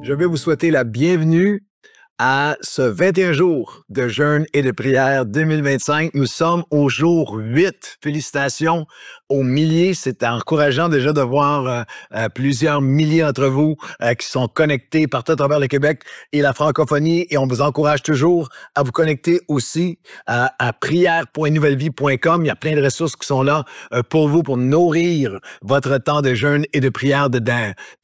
Je vais vous souhaiter la bienvenue à ce 21 jours de jeûne et de prière 2025. Nous sommes au jour 8. Félicitations aux milliers. C'est encourageant déjà de voir plusieurs milliers d'entre vous qui sont connectés partout à travers le Québec et la francophonie. Et on vous encourage toujours à vous connecter aussi à prière.nouvellevie.com. Il y a plein de ressources qui sont là pour vous, pour nourrir votre temps de jeûne et de prière de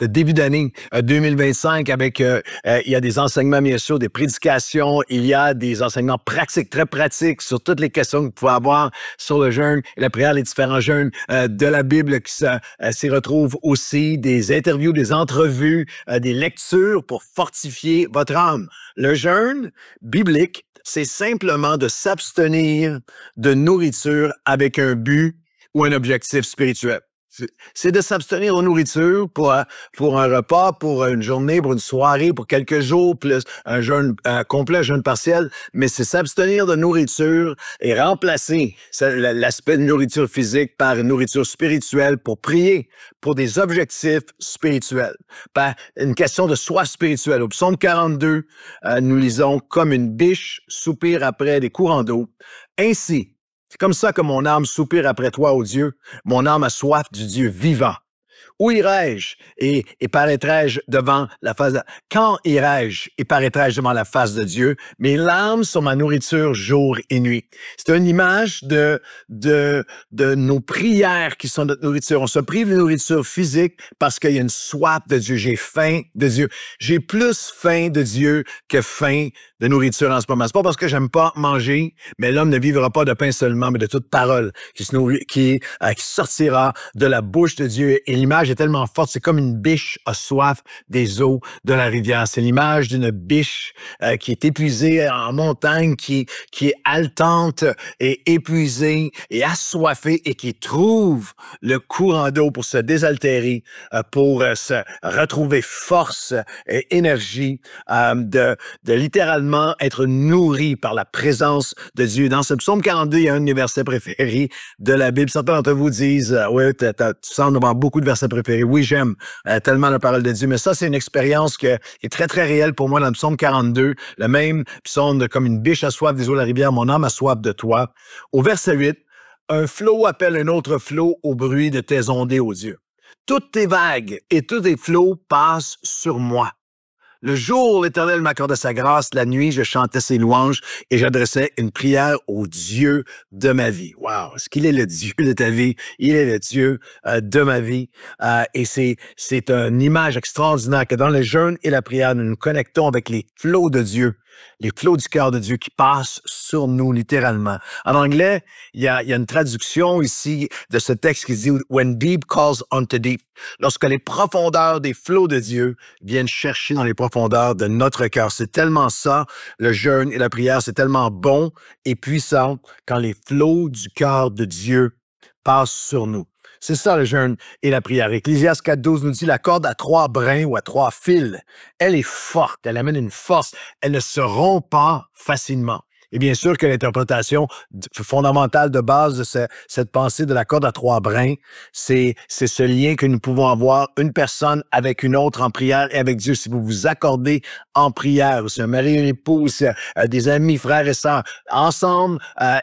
début d'année 2025 avec, il y a des enseignements, bien sûr, des prédications, il y a des enseignements pratiques, très pratiques sur toutes les questions que vous pouvez avoir sur le jeûne et la prière, les différents jeûnes de la Bible qui s'y retrouvent aussi, des interviews, des entrevues, des lectures pour fortifier votre âme. Le jeûne biblique, c'est simplement de s'abstenir de nourriture avec un but ou un objectif spirituel. C'est de s'abstenir de nourriture pour un repas, pour une journée, pour une soirée, pour quelques jours, plus un jeûne complet, un jeûne partiel, mais c'est s'abstenir de nourriture et remplacer l'aspect de nourriture physique par une nourriture spirituelle pour prier pour des objectifs spirituels, par une question de soif spirituelle. Au psaume 42, nous lisons « Comme une biche soupire après des courants d'eau, ainsi c'est comme ça que mon âme soupire après toi, ô Dieu. Mon âme a soif du Dieu vivant. Où irai-je et paraîtrai-je devant la face de... Quand irai-je et paraîtrai-je devant la face de Dieu? Mes larmes sont ma nourriture jour et nuit. C'est une image de nos prières qui sont notre nourriture. On se prive de nourriture physique parce qu'il y a une soif de Dieu. J'ai faim de Dieu. J'ai plus faim de Dieu que faim de nourriture en ce moment. C'est pas parce que j'aime pas manger, mais l'homme ne vivra pas de pain seulement, mais de toute parole qui sortira de la bouche de Dieu. Et l'image est tellement forte, c'est comme une biche a soif des eaux de la rivière. C'est l'image d'une biche qui est épuisée en montagne, qui est haletante et épuisée et assoiffée et qui trouve le courant d'eau pour se désaltérer, pour se retrouver force et énergie, de littéralement être nourri par la présence de Dieu. Dans ce psaume 42, il y a un de mes versets préférés de la Bible. Certains d'entre vous disent, ouais, tu sembles avoir beaucoup de versets préférés. Oui, j'aime tellement la parole de Dieu, mais ça, c'est une expérience qui est très, très réelle pour moi dans le psaume 42. Le même psaume de comme une biche a soif des eaux de la rivière, mon âme a soif de toi. Au verset 8, un flot appelle un autre flot au bruit de tes ondées, ô Dieu. Toutes tes vagues et tous tes flots passent sur moi. Le jour, l'Éternel m'accordait sa grâce. La nuit, je chantais ses louanges et j'adressais une prière au Dieu de ma vie. Wow! Est-ce qu'il est le Dieu de ta vie? Il est le Dieu de ma vie. Et c'est une image extraordinaire que dans le jeûne et la prière, nous nous connectons avec les flots de Dieu, les flots du cœur de Dieu qui passent sur nous, littéralement. En anglais, il y a une traduction ici de ce texte qui dit « When deep calls unto deep ». Lorsque les profondeurs des flots de Dieu viennent chercher dans les profondeurs de notre cœur. C'est tellement ça, le jeûne et la prière, c'est tellement bon et puissant quand les flots du cœur de Dieu passent sur nous. C'est ça le jeûne et la prière. Ecclésiaste 4.12 nous dit la corde à 3 brins ou à 3 fils. Elle est forte, elle amène une force. Elle ne se rompt pas facilement. Et bien sûr que l'interprétation fondamentale de base de cette pensée de la corde à 3 brins, c'est ce lien que nous pouvons avoir une personne avec une autre en prière et avec Dieu. Si vous vous accordez en prière, si un mari et une épouse, des amis, frères et sœurs, ensemble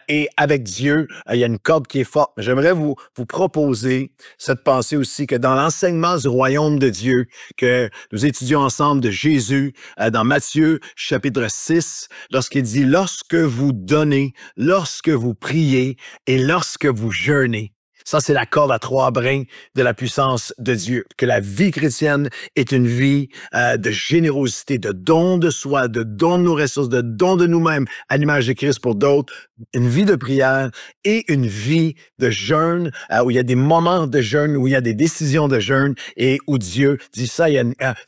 et avec Dieu, il y a une corde qui est forte. J'aimerais vous proposer cette pensée aussi que dans l'enseignement du royaume de Dieu, que nous étudions ensemble de Jésus, dans Matthieu chapitre 6, lorsqu'il dit « Lorsque vous donnez, lorsque vous priez et lorsque vous jeûnez ». Ça, c'est la corde à 3 brins de la puissance de Dieu. Que la vie chrétienne est une vie de générosité, de don de soi, de don de nos ressources, de don de nous-mêmes à l'image de Christ pour d'autres. Une vie de prière et une vie de jeûne, où il y a des moments de jeûne, où il y a des décisions de jeûne et où Dieu dit ça,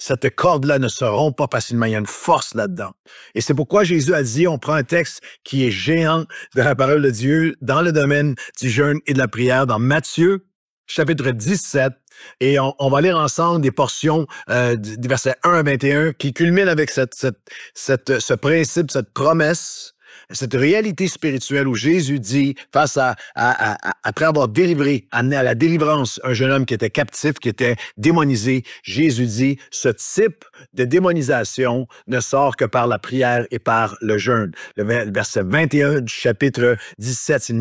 cette corde-là ne se rompt pas facilement. Il y a une force là-dedans. Et c'est pourquoi Jésus a dit, on prend un texte qui est géant de la parole de Dieu dans le domaine du jeûne et de la prière, dans Matthieu, chapitre 17, et on va lire ensemble des portions des versets 1 à 21 qui culminent avec ce principe, cette promesse cette réalité spirituelle où Jésus dit, après avoir délivré, amené à la délivrance un jeune homme qui était captif, qui était démonisé, Jésus dit, ce type de démonisation ne sort que par la prière et par le jeûne. Le verset 21 du chapitre 17,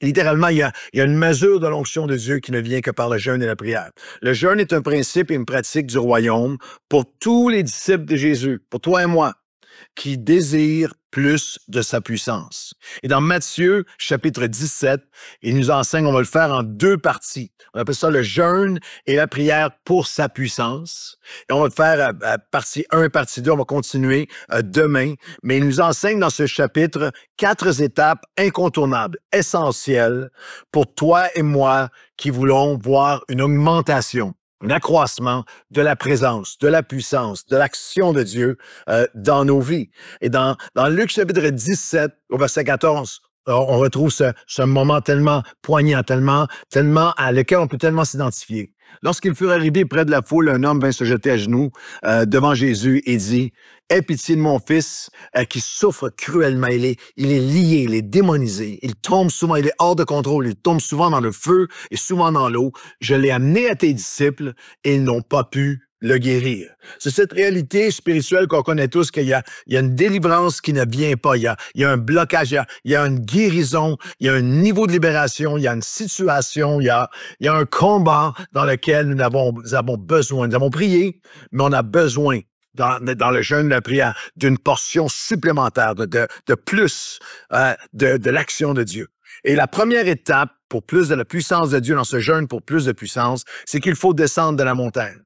littéralement, il y a une mesure de l'onction de Dieu qui ne vient que par le jeûne et la prière. Le jeûne est un principe et une pratique du royaume pour tous les disciples de Jésus, pour toi et moi, qui désirent plus de sa puissance. Et dans Matthieu, chapitre 17, il nous enseigne, on va le faire en deux parties. On appelle ça le jeûne et la prière pour sa puissance. Et on va le faire à partie 1 et partie 2. On va continuer demain. Mais il nous enseigne dans ce chapitre 4 étapes incontournables, essentielles pour toi et moi qui voulons voir une augmentation, un accroissement de la présence, de la puissance, de l'action de Dieu dans nos vies. Et dans Luc chapitre 17, au verset 14, on retrouve ce moment tellement poignant, tellement à lequel on peut tellement s'identifier. Lorsqu'ils furent arrivés près de la foule, un homme vint se jeter à genoux devant Jésus et dit, « Aie pitié de mon fils qui souffre cruellement. Il est lié, il est démonisé. Il tombe souvent, il est hors de contrôle. Il tombe souvent dans le feu et souvent dans l'eau. Je l'ai amené à tes disciples et ils n'ont pas pu le guérir. » C'est cette réalité spirituelle qu'on connaît tous, qu'il y a une délivrance qui ne vient pas. Il y a un blocage, il y a une guérison, il y a un niveau de libération, il y a une situation, il y a un combat dans lequel nous avons besoin. Nous avons prié, mais on a besoin dans le jeûne de la prière, d'une portion supplémentaire, de plus de l'action de Dieu. Et la première étape pour plus de la puissance de Dieu dans ce jeûne, pour plus de puissance, c'est qu'il faut descendre de la montagne.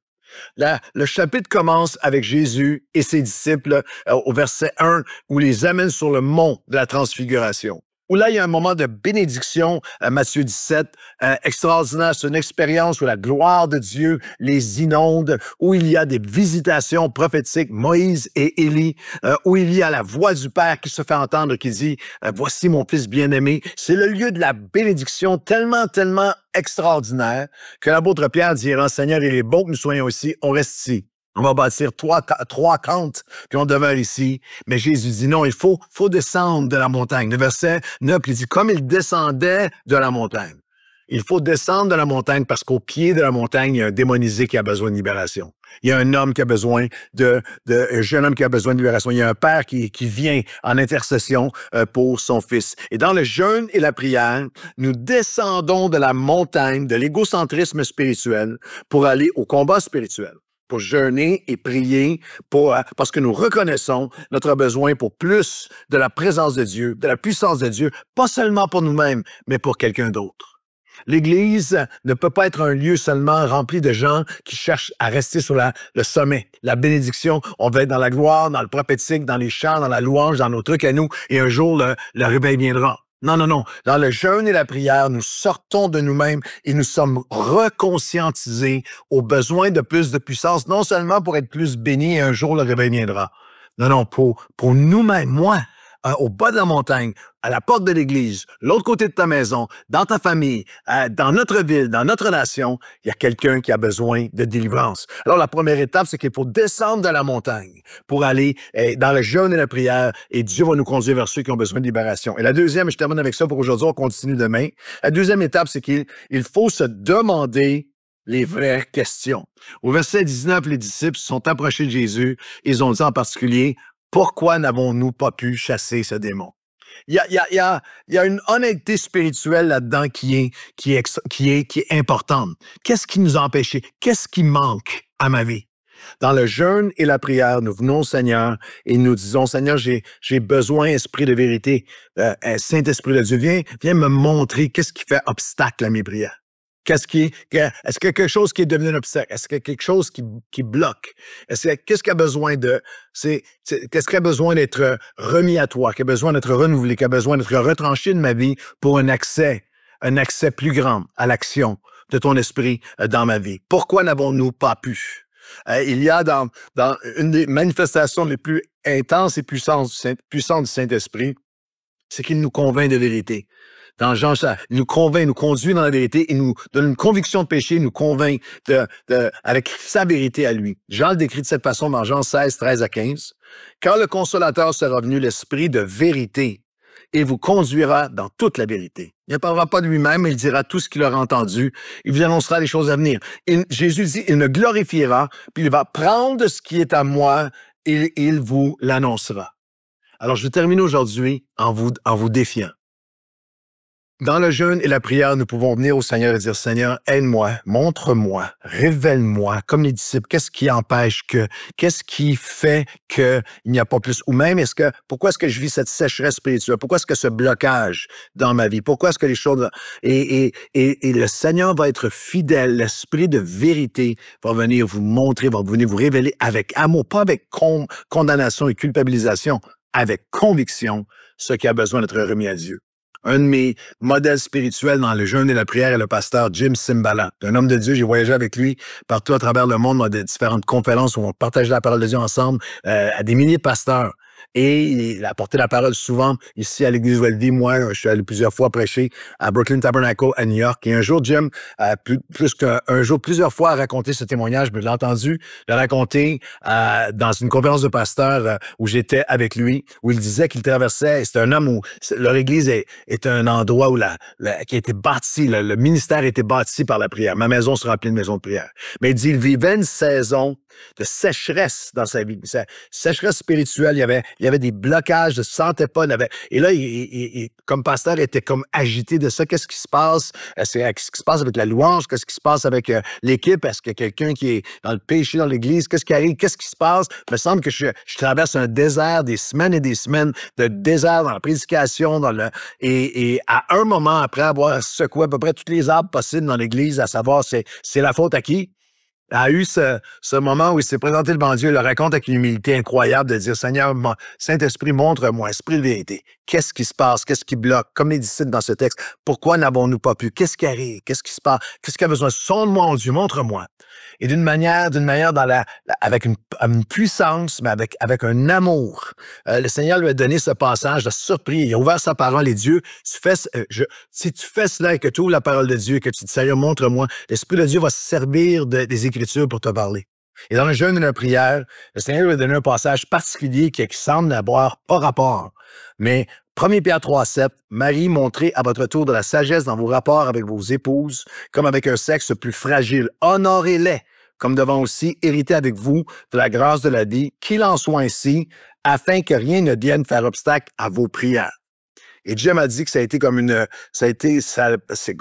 Le chapitre commence avec Jésus et ses disciples au verset 1, où il les amène sur le mont de la transfiguration. Où là, il y a un moment de bénédiction, Matthieu 17, extraordinaire. C'est une expérience où la gloire de Dieu les inonde, où il y a des visitations prophétiques, Moïse et Élie, où il y a la voix du Père qui se fait entendre, qui dit « Voici mon fils bien-aimé ». C'est le lieu de la bénédiction tellement extraordinaire que l'apôtre Pierre dira « Seigneur, il est bon que nous soyons ici, on reste ici. » On va bâtir trois camps, puis on demeure ici. Mais Jésus dit non, il faut descendre de la montagne. Le verset 9, il dit, comme il descendait de la montagne. Il faut descendre de la montagne parce qu'au pied de la montagne, il y a un démonisé qui a besoin de libération. Il y a un homme qui a besoin un jeune homme qui a besoin de libération. Il y a un père qui vient en intercession pour son fils. Et dans le jeûne et la prière, nous descendons de la montagne, de l'égocentrisme spirituel pour aller au combat spirituel, pour jeûner et prier, parce que nous reconnaissons notre besoin pour plus de la présence de Dieu, de la puissance de Dieu, pas seulement pour nous-mêmes, mais pour quelqu'un d'autre. L'Église ne peut pas être un lieu seulement rempli de gens qui cherchent à rester sur le sommet, la bénédiction. On va être dans la gloire, dans le prophétique, dans les chants, dans la louange, dans nos trucs à nous, et un jour, le réveil viendra. Non. Dans le jeûne et la prière, nous sortons de nous-mêmes et nous sommes reconscientisés aux besoins de plus de puissance, non seulement pour être plus bénis et un jour le réveil viendra. Non, pour nous-mêmes, moi, au bas de la montagne, à la porte de l'église, l'autre côté de ta maison, dans ta famille, dans notre ville, dans notre nation, il y a quelqu'un qui a besoin de délivrance. Alors, la première étape, c'est qu'il faut descendre de la montagne pour aller dans le jeûne et la prière, et Dieu va nous conduire vers ceux qui ont besoin de libération. Et la deuxième, je termine avec ça pour aujourd'hui, on continue demain. La deuxième étape, c'est qu'il faut se demander les vraies questions. Au verset 19, les disciples se sont approchés de Jésus. Ils ont dit en particulier, pourquoi n'avons-nous pas pu chasser ce démon? Il y a une honnêteté spirituelle là-dedans qui est importante. Qu'est-ce qui nous a empêchés? Qu'est-ce qui manque à ma vie? Dans le jeûne et la prière, nous venons au Seigneur et nous disons, Seigneur, j'ai besoin, Esprit de vérité, Saint-Esprit de Dieu, viens me montrer qu'est-ce qui fait obstacle à mes prières. Est-ce qu'il y a quelque chose qui est devenu un obstacle? Est-ce qu'il y a quelque chose qui bloque? Qu'est-ce qui a besoin qu'est-ce qui a besoin d'être remis à toi, qui a besoin d'être renouvelé, qui a besoin d'être retranché de ma vie pour un accès plus grand à l'action de ton esprit dans ma vie? Pourquoi n'avons-nous pas pu? Il y a dans une des manifestations les plus intenses et puissantes du Saint-Esprit, c'est qu'il nous convainc de vérité. Dans Jean, il nous convainc, nous conduit dans la vérité, il nous donne une conviction de péché, il nous convainc avec sa vérité à lui. Jean le décrit de cette façon dans Jean 16, 13 à 15. Quand le Consolateur sera venu, l'Esprit de vérité, et vous conduira dans toute la vérité. Il ne parlera pas de lui-même, mais il dira tout ce qu'il aura entendu. Il vous annoncera les choses à venir. Jésus dit, il me glorifiera, puis il va prendre ce qui est à moi et il vous l'annoncera. Alors, je termine aujourd'hui en vous défiant. Dans le jeûne et la prière, nous pouvons venir au Seigneur et dire, Seigneur, aide-moi, montre-moi, révèle-moi, comme les disciples, qu'est-ce qui empêche que, qu'est-ce qui fait qu'il n'y a pas plus, ou même, pourquoi est-ce que je vis cette sécheresse spirituelle? Pourquoi est-ce que ce blocage dans ma vie? Pourquoi est-ce que les choses, et le Seigneur va être fidèle, l'esprit de vérité va venir vous montrer, va venir vous révéler avec amour, pas avec condamnation et culpabilisation, avec conviction, ce qui a besoin d'être remis à Dieu. Un de mes modèles spirituels dans le jeûne et la prière est le pasteur Jim Cymbala. Un homme de Dieu, j'ai voyagé avec lui partout à travers le monde dans des différentes conférences où on partageait la parole de Dieu ensemble à des milliers de pasteurs. Et il a porté la parole souvent ici à l'Église Nouvelle-Vie. Moi, je suis allé plusieurs fois prêcher à Brooklyn Tabernacle à New York. Et un jour, Jim, plusieurs fois, a raconté ce témoignage. Je l'ai entendu le raconter dans une conférence de pasteurs où j'étais avec lui, où il disait qu'il traversait. C'est un homme où leur Église est un endroit où qui a été bâti, le ministère a été bâti par la prière. Ma maison sera remplie de maisons de prière. Mais il dit, il vivait une saison de sécheresse dans sa vie. Sécheresse spirituelle, il y avait des blocages, il ne se sentait pas. Et là, comme pasteur, il était comme agité de ça. Qu'est-ce qui se passe? Qu'est-ce qui se passe avec la louange? Qu'est-ce qui se passe avec l'équipe? Est-ce qu'il y a quelqu'un qui est dans le péché dans l'Église? Qu'est-ce qui arrive? Qu'est-ce qui se passe? Il me semble que je traverse un désert, des semaines et des semaines de désert dans la prédication. Et à un moment, après avoir secoué à peu près toutes les arbres possibles dans l'Église, à savoir c'est la faute à qui? A eu ce moment où il s'est présenté devant Dieu, il le raconte avec une humilité incroyable de dire, Seigneur, Saint-Esprit, montre-moi, Esprit de vérité, qu'est-ce qui se passe, qu'est-ce qui bloque, comme les disciples dans ce texte, pourquoi n'avons-nous pas pu, qu'est-ce qui arrive, qu'est-ce qui se passe, qu'est-ce qui a besoin, sonde-moi, oh Dieu, montre-moi. Et d'une manière avec une puissance, mais avec un amour. Le Seigneur lui a donné ce passage, l'a surpris, il a ouvert sa parole et Dieu, si tu fais cela et que tu ouvres la parole de Dieu et que tu dis, Seigneur, montre-moi, l'Esprit de Dieu va se servir des Écritures pour te parler. Et dans le jeûne et la prière, le Seigneur lui a donné un passage particulier qui semble n'avoir pas rapport. Mais 1 Pierre 3,7, Marie, montrez à votre tour de la sagesse dans vos rapports avec vos épouses, comme avec un sexe plus fragile. Honorez-les, comme devant aussi hériter avec vous de la grâce de la vie, qu'il en soit ainsi, afin que rien ne vienne faire obstacle à vos prières. Et Jim a dit que c'est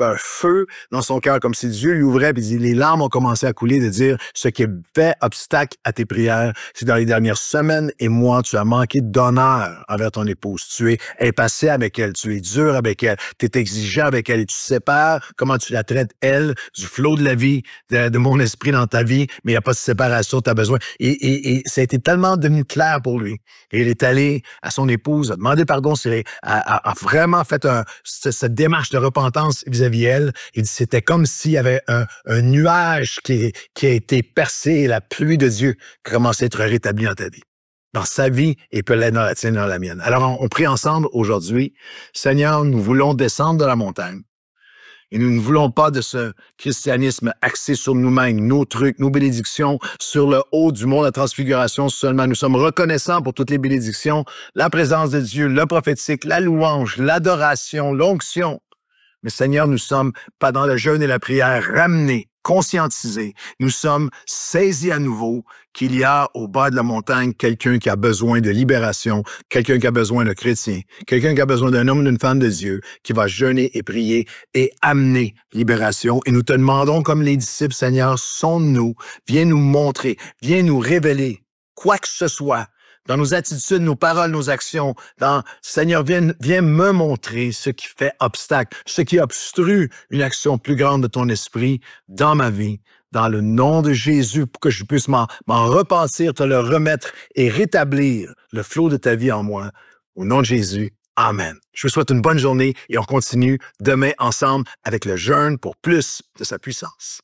un feu dans son cœur, comme si Dieu lui ouvrait, puis les larmes ont commencé à couler de dire, ce qui fait obstacle à tes prières, c'est dans les dernières semaines et mois, tu as manqué d'honneur envers ton épouse. Tu es impatient avec elle, tu es dur avec elle, tu es exigeant avec elle et tu sépares comment tu la traites, elle, du flot de la vie, de mon esprit dans ta vie, mais il n'y a pas de séparation, tu as besoin. Et ça a été tellement devenu clair pour lui. Et il est allé à son épouse, a demandé pardon, a vraiment fait cette démarche de repentance vis-à-vis elle. Il dit c'était comme s'il y avait un nuage qui a été percé et la pluie de Dieu commençait à être rétablie dans ta vie, dans sa vie et peut l'être dans la tienne, dans la mienne. Alors, on prie ensemble aujourd'hui. Seigneur, nous voulons descendre de la montagne. Et nous ne voulons pas de ce christianisme axé sur nous-mêmes, nos trucs, nos bénédictions, sur le haut du monde de la transfiguration seulement. Nous sommes reconnaissants pour toutes les bénédictions, la présence de Dieu, le prophétique, la louange, l'adoration, l'onction. Mais Seigneur, nous sommes, pas dans le jeûne et la prière, ramenés, conscientisés. Nous sommes saisis à nouveau qu'il y a au bas de la montagne quelqu'un qui a besoin de libération, quelqu'un qui a besoin de chrétien, quelqu'un qui a besoin d'un homme ou d'une femme de Dieu qui va jeûner et prier et amener libération. Et nous te demandons, comme les disciples, Seigneur, sonde-nous, viens nous montrer, viens nous révéler quoi que ce soit dans nos attitudes, nos paroles, nos actions, Seigneur, viens me montrer ce qui fait obstacle, ce qui obstrue une action plus grande de ton esprit dans ma vie, dans le nom de Jésus, pour que je puisse m'en repentir, te le remettre et rétablir le flot de ta vie en moi. Au nom de Jésus, amen. Je vous souhaite une bonne journée et on continue demain ensemble avec le jeûne pour plus de sa puissance.